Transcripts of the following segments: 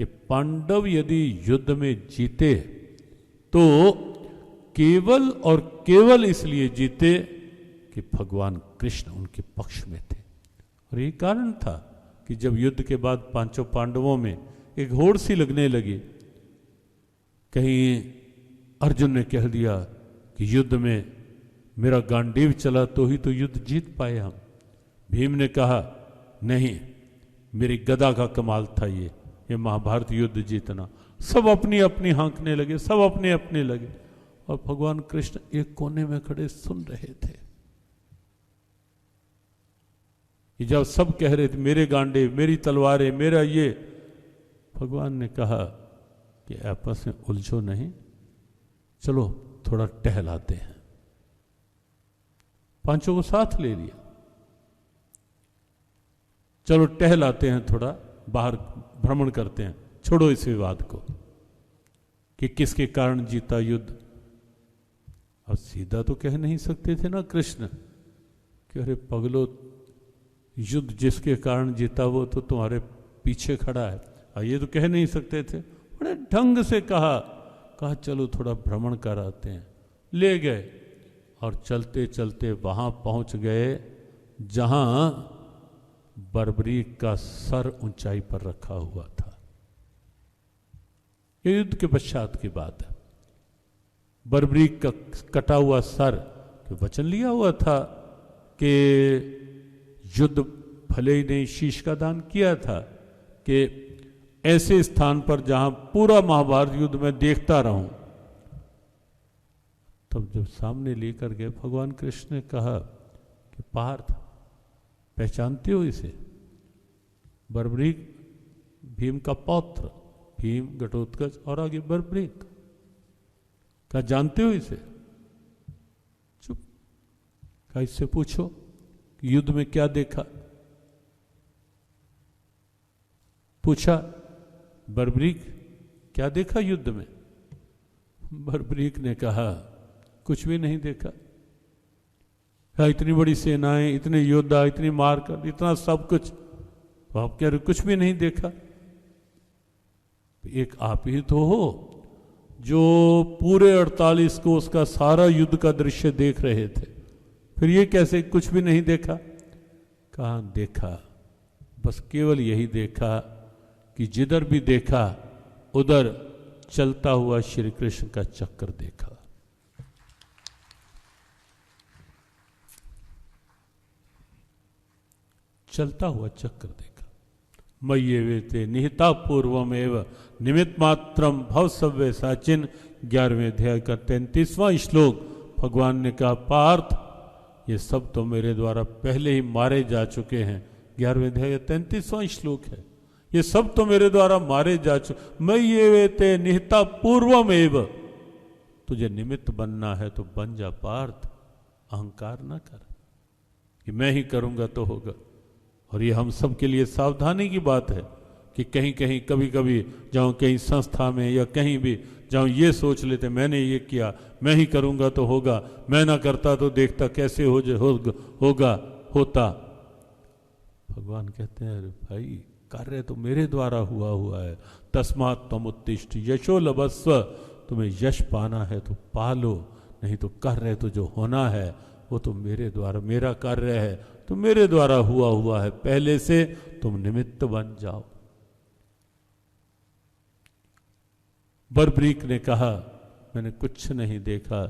कि पांडव यदि युद्ध में जीते तो केवल और केवल इसलिए जीते कि भगवान कृष्ण उनके पक्ष में थे। और ये कारण था कि जब युद्ध के बाद पांचों पांडवों में एक होड़ सी लगने लगी, कहीं अर्जुन ने कह दिया कि युद्ध में मेरा गांडीव चला तो ही तो युद्ध जीत पाए हम। भीम ने कहा नहीं, मेरी गदा का कमाल था ये महाभारत युद्ध जीतना। सब अपनी अपनी हाँकने लगे, सब अपने अपने लगे, और भगवान कृष्ण एक कोने में खड़े सुन रहे थे। कि जब सब कह रहे थे मेरे गांडे, मेरी तलवारें, मेरा ये, भगवान ने कहा कि आपस में उलझो नहीं, चलो थोड़ा टहलाते हैं। पांचों को साथ ले लिया, चलो टहलाते हैं, थोड़ा बाहर भ्रमण करते हैं, छोड़ो इस विवाद को कि किसके कारण जीता युद्ध। अब सीधा तो कह नहीं सकते थे ना कृष्ण कि अरे पगलो, युद्ध जिसके कारण जीता वो तो तुम्हारे पीछे खड़ा है। ये तो कह नहीं सकते थे। बड़े ढंग से कहा चलो थोड़ा भ्रमण कराते हैं। ले गए और चलते चलते वहां पहुंच गए जहां बर्बरीक का सर ऊंचाई पर रखा हुआ था। ये युद्ध के पश्चात की बात है। बर्बरीक का कटा हुआ सर, वचन लिया हुआ था कि युद्ध भले ही नहीं शीश का दान किया था कि ऐसे स्थान पर जहां पूरा महाभारत युद्ध में देखता रहूं। तब जब सामने लेकर गए, भगवान कृष्ण ने कहा कि पार्थ, पहचानते हो इसे? बर्बरीक भीम का पौत्र, भीम, घटोत्कच और आगे बर्बरीक। क्या जानते हो इसे? चुप। क्या इससे पूछो कि युद्ध में क्या देखा? पूछा, बर्बरीक क्या देखा युद्ध में? बर्बरीक ने कहा कुछ भी नहीं देखा। इतनी बड़ी सेनाएं, इतने योद्धा, इतनी मारकर, इतना सब कुछ, तो आप कह रहे कुछ भी नहीं देखा? एक आप ही तो हो जो पूरे 48 को उसका सारा युद्ध का दृश्य देख रहे थे, फिर ये कैसे कुछ भी नहीं देखा? कहाँ देखा? बस केवल यही देखा कि जिधर भी देखा उधर चलता हुआ श्री कृष्ण का चक्र देखा। चलता हुआ चक्र देखा। मय्येवेते निहिता पूर्वमेव निमित्त मात्रम भव सव्य साचिन। 11वें अध्याय का 33वां श्लोक। भगवान ने कहा, पार्थ, ये सब तो मेरे द्वारा पहले ही मारे जा चुके हैं। 11वें अध्याय का 33वां श्लोक है। ये सब तो मेरे द्वारा मारे जा चुके। मय्येवेते निहिता पूर्वमेव। तुझे निमित्त बनना है तो बन जा पार्थ, अहंकार ना कर कि मैं ही करूंगा तो होगा। और ये हम सब के लिए सावधानी की बात है कि कहीं कहीं कभी कभी जाऊं कहीं संस्था में या कहीं भी जाऊं, ये सोच लेते मैंने ये किया, मैं ही करूंगा तो होगा, मैं ना करता तो देखता कैसे होगा होता। भगवान कहते हैं, अरे भाई, कार्य तो मेरे द्वारा हुआ है। तस्मात् त्वमुत्तिष्ठ यशो लभस्व। तुम्हें यश पाना है तो पालो, नहीं तो कार्य तो जो होना है वो तो मेरे द्वारा, मेरा कार्य है तो मेरे द्वारा हुआ है। पहले से तुम निमित्त बन जाओ। बर्बरीक ने कहा, मैंने कुछ नहीं देखा,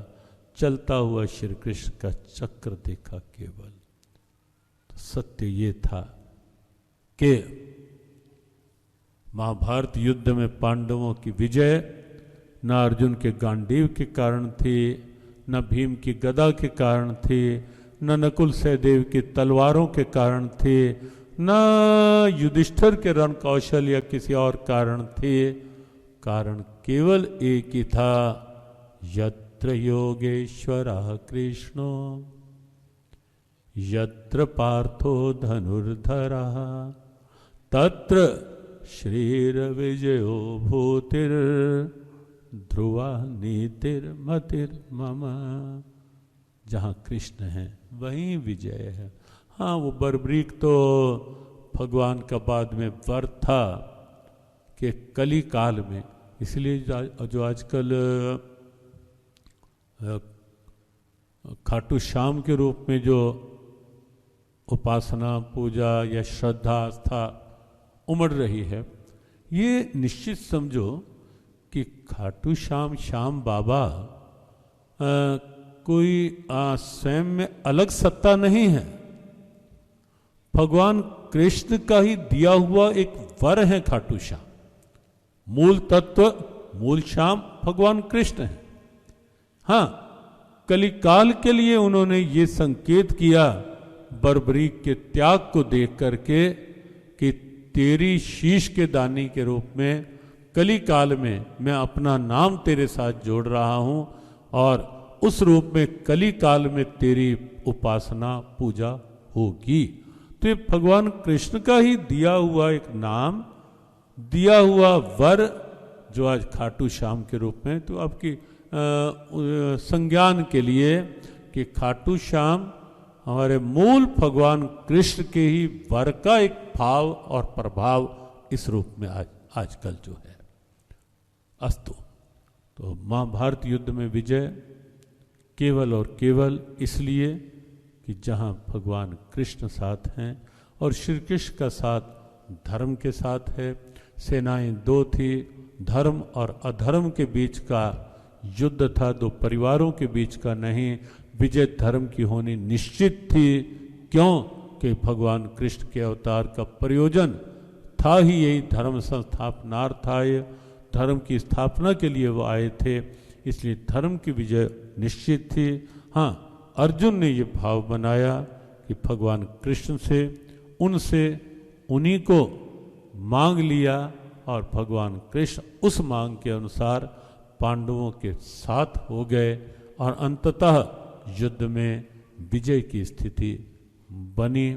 चलता हुआ श्री कृष्ण का चक्र देखा केवल। तो सत्य ये था कि महाभारत युद्ध में पांडवों की विजय न अर्जुन के गांडीव के कारण थी, न भीम की गदा के कारण थी, न नकुल सहदेव की तलवारों के कारण थे, न युधिष्ठिर के रण कौशल या किसी और कारण थे। कारण केवल एक ही था, यत्र योगेश्वरः कृष्णो यत्र पार्थो धनुर्धरः तत्र श्रीर्विजयो भूतिर् ध्रुवा नीतिर्मतिर्मम। जहाँ कृष्ण है वहीं विजय है। हाँ, वो बर्बरीक तो भगवान का बाद में वर था कि कली काल में, इसलिए जो आजकल खाटू श्याम के रूप में जो उपासना, पूजा या श्रद्धा, आस्था उमड़ रही है, ये निश्चित समझो कि खाटू श्याम, श्याम बाबा कोई स्वयं में अलग सत्ता नहीं है। भगवान कृष्ण का ही दिया हुआ एक वर है खाटू श्याम। मूल तत्व, मूल श्याम भगवान कृष्ण है। हाँ, कलिकाल के लिए उन्होंने ये संकेत किया बर्बरीक के त्याग को देख करके कि तेरी शीश के दानी के रूप में कलिकाल में मैं अपना नाम तेरे साथ जोड़ रहा हूं और उस रूप में कलिकाल में तेरी उपासना, पूजा होगी। तो ये भगवान कृष्ण का ही दिया हुआ एक नाम, दिया हुआ वर जो आज खाटू श्याम के रूप में, तो आपकी संज्ञान के लिए कि खाटू श्याम हमारे मूल भगवान कृष्ण के ही वर का एक भाव और प्रभाव इस रूप में आजकल जो है। अस्तु। तो महाभारत युद्ध में विजय केवल और केवल इसलिए कि जहाँ भगवान कृष्ण साथ हैं और श्री कृष्ण का साथ धर्म के साथ है। सेनाएं दो थी, धर्म और अधर्म के बीच का युद्ध था, दो परिवारों के बीच का नहीं। विजय धर्म की होनी निश्चित थी। क्यों? कि भगवान कृष्ण के अवतार का प्रयोजन था ही यही, धर्म संस्थापनार्थाय, धर्म की स्थापना के लिए वो आए थे, इसलिए धर्म की विजय निश्चित थी। हाँ, अर्जुन ने ये भाव बनाया कि भगवान कृष्ण से, उनसे, उन्हीं को मांग लिया और भगवान कृष्ण उस मांग के अनुसार पांडवों के साथ हो गए और अंततः युद्ध में विजय की स्थिति बनी।